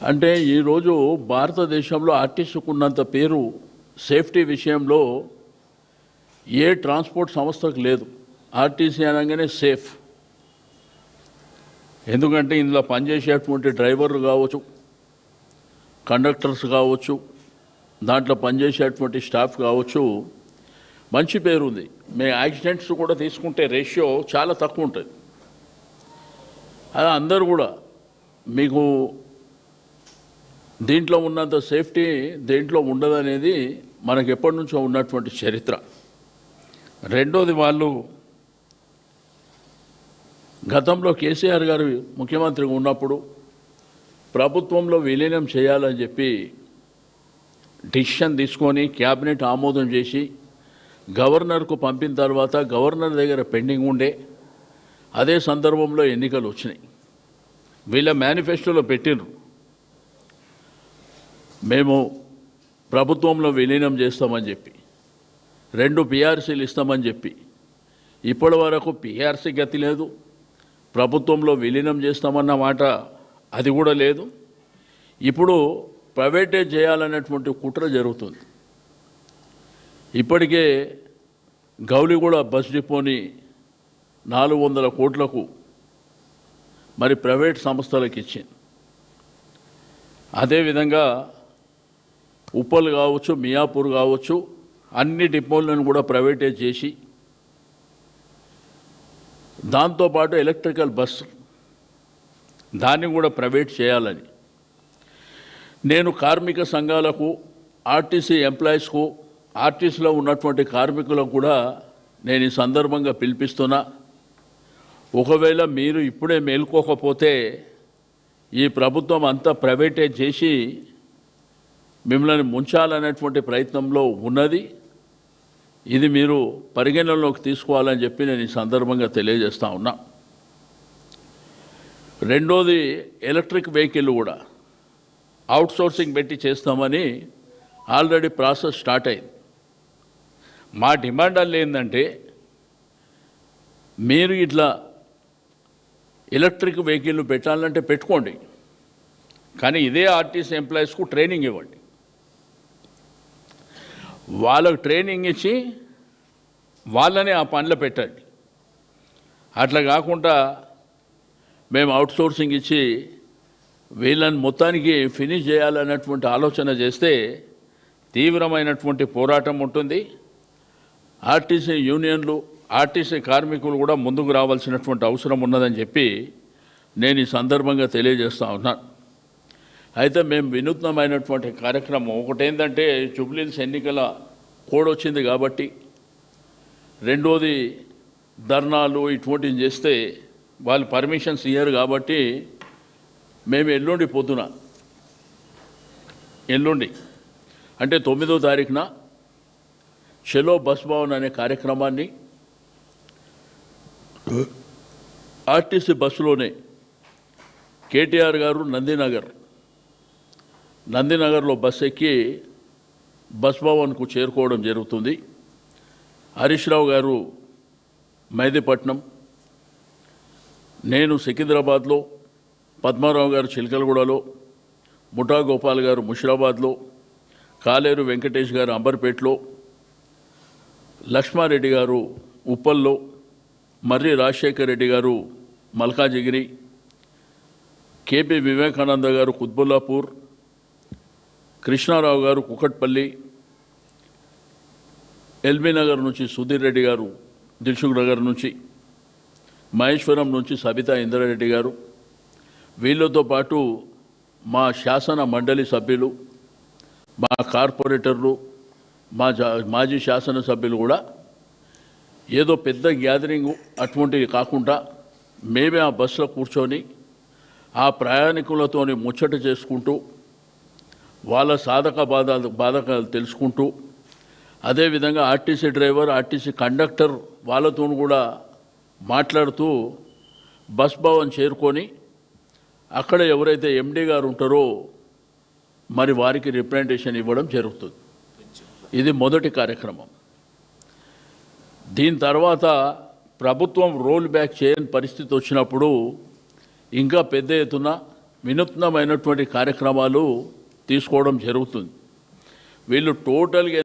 అంటే ఈరోజు భారతదేశంలో ఆర్టీసీకి ఉన్నంత పేరు సేఫ్టీ విషయంలో ఏ ట్రాన్స్పోర్ట్ సంస్థకు లేదు. ఆర్టీసీ అనగానే సేఫ్. ఎందుకంటే ఇందులో పనిచేసేటువంటి డ్రైవర్లు కావచ్చు, కండక్టర్స్ కావచ్చు, దాంట్లో పనిచేసేటువంటి స్టాఫ్ కావచ్చు, మంచి పేరు ఉంది. మేము యాక్సిడెంట్స్ కూడా తీసుకుంటే రేషియో చాలా తక్కువ ఉంటుంది. అలా అందరూ కూడా మీకు దీంట్లో ఉన్నంత సేఫ్టీ దేంట్లో ఉండదనేది మనకు ఎప్పటి నుంచో ఉన్నటువంటి చరిత్ర. రెండోది, వాళ్ళు గతంలో కేసీఆర్ గారు ముఖ్యమంత్రిగా ఉన్నప్పుడు ప్రభుత్వంలో విలీనం చేయాలని చెప్పి డిసిషన్ తీసుకొని క్యాబినెట్ ఆమోదం చేసి గవర్నర్కు పంపిన తర్వాత గవర్నర్ దగ్గర పెండింగ్ ఉండే అదే సందర్భంలో ఎన్నికలు వచ్చినాయి. వీళ్ళ మేనిఫెస్టోలో పెట్టిండ్రు, మేము ప్రభుత్వంలో విలీనం చేస్తామని చెప్పి, 2 పిఆర్సీలు ఇస్తామని చెప్పి. ఇప్పటి వరకు పిఆర్సీ గతి లేదు, ప్రభుత్వంలో విలీనం చేస్తామన్న మాట అది కూడా లేదు. ఇప్పుడు ప్రైవేటైజ్ చేయాలనేటువంటి కుట్ర జరుగుతుంది. ఇప్పటికే గౌలిగూడ బస్ డిపోని 400 కోట్లకు మరి ప్రైవేట్ సంస్థలకు ఇచ్చింది. అదేవిధంగా ఉప్పల్ కావచ్చు, మియాపూర్ కావచ్చు, అన్ని డిపోలను కూడా ప్రైవేటైజ్ చేసి దాంతోపాటు ఎలక్ట్రికల్ బస్సు దాన్ని కూడా ప్రైవేట్ చేయాలని నేను కార్మిక సంఘాలకు, ఆర్టీసీ ఎంప్లాయీస్కు, ఆర్టీసీలో ఉన్నటువంటి కార్మికులకు కూడా నేను ఈ సందర్భంగా పిలిపిస్తున్నా. ఒకవేళ మీరు ఇప్పుడే మేల్కోకపోతే ఈ ప్రభుత్వం అంతా ప్రైవేటైజ్ చేసి మిమ్మల్ని ముంచాలనేటువంటి ప్రయత్నంలో ఉన్నది. ఇది మీరు పరిగణనలోకి తీసుకోవాలని చెప్పి నేను ఈ సందర్భంగా తెలియజేస్తా ఉన్నా. రెండోది, ఎలక్ట్రిక్ వెహికల్ కూడా అవుట్సోర్సింగ్ పెట్టి చేస్తామని ఆల్రెడీ ప్రాసెస్ స్టార్ట్ అయింది. మా డిమాండ్ అల్ల ఏంటంటే, మీరు ఇట్లా ఎలక్ట్రిక్ వెహికల్ పెట్టాలంటే పెట్టుకోండి, కానీ ఇదే ఆర్టీసీ ఎంప్లాయీస్కు ట్రైనింగ్ ఇవ్వండి. వాళ్ళకు ట్రైనింగ్ ఇచ్చి వాళ్ళని ఆ పనిలో పెట్టండి. అట్లా కాకుండా మేము అవుట్సోర్సింగ్ ఇచ్చి వీళ్ళని మొత్తానికి ఫినిష్ చేయాలన్నటువంటి ఆలోచన చేస్తే తీవ్రమైనటువంటి పోరాటం ఉంటుంది. ఆర్టీసీ యూనియన్లు, ఆర్టీసీ కార్మికులు కూడా ముందుకు రావాల్సినటువంటి అవసరం ఉన్నదని చెప్పి నేను ఈ సందర్భంగా తెలియజేస్తా ఉన్నాను. అయితే మేము వినూత్నమైనటువంటి కార్యక్రమం ఒకటేంటంటే, జూబ్లీహిల్స్ ఎన్నికల కోడ్ వచ్చింది కాబట్టి, రెండోది ధర్నాలు ఇటువంటివి చేస్తే వాళ్ళు పర్మిషన్స్ ఇయ్యరు కాబట్టి మేము ఎల్లుండి పొద్దున, ఎల్లుండి అంటే 9వ తారీఖున చలో బస్ భవన్ అనే కార్యక్రమాన్ని ఆర్టీసీ బస్సులోనే కేటీఆర్ గారు నందినగర్లో బస్ ఎక్కి బస్ భవన్కు చేరుకోవడం జరుగుతుంది. హరీష్ రావు గారు మైదీపట్నం, నేను సికింద్రాబాద్లో, పద్మారావు గారు చిలకలగూడలో, ముఠా గోపాల్ గారు ముషిరాబాద్లో, కాలేరు వెంకటేష్ గారు అంబర్పేటలో, లక్ష్మారెడ్డి గారు ఉప్పల్లో, మర్రి రాజశేఖర్ రెడ్డి గారు మల్కాజిగిరి, కేపీ వివేకానంద గారు కుత్బుల్లాపూర్, కృష్ణారావు గారు కుకట్పల్లి, ఎల్బీ నగర్ నుంచి సుధీర్ రెడ్డి గారు దిల్సుఖ్ నగర్ నుంచి, మహేశ్వరం నుంచి సబితా ఇంద్రారెడ్డి గారు, వీళ్ళతో పాటు మా శాసన మండలి సభ్యులు, మా కార్పొరేటర్లు, మాజీ శాసనసభ్యులు కూడా ఏదో పెద్ద గ్యాదరింగ్ అటువంటివి కాకుండా మేమే ఆ బస్సులో కూర్చొని ఆ ప్రయాణికులతోని ముచ్చట చేసుకుంటూ వాళ్ళ బాధకాలు తెలుసుకుంటూ, అదేవిధంగా ఆర్టీసీ డ్రైవర్, ఆర్టీసీ కండక్టర్ వాళ్ళతో కూడా మాట్లాడుతూ బస్ భవన్ చేరుకొని అక్కడ ఎవరైతే ఎండీ గారు ఉంటారో మరి వారికి రిప్రజెంటేషన్ ఇవ్వడం జరుగుతుంది. ఇది మొదటి కార్యక్రమం. దీని తర్వాత ప్రభుత్వం రోల్ బ్యాక్ చేయని పరిస్థితి వచ్చినప్పుడు ఇంకా పెద్ద ఎత్తున వినూత్నమైనటువంటి కార్యక్రమాలు తీసుకోవడం జరుగుతుంది. వీళ్ళు టోటల్గా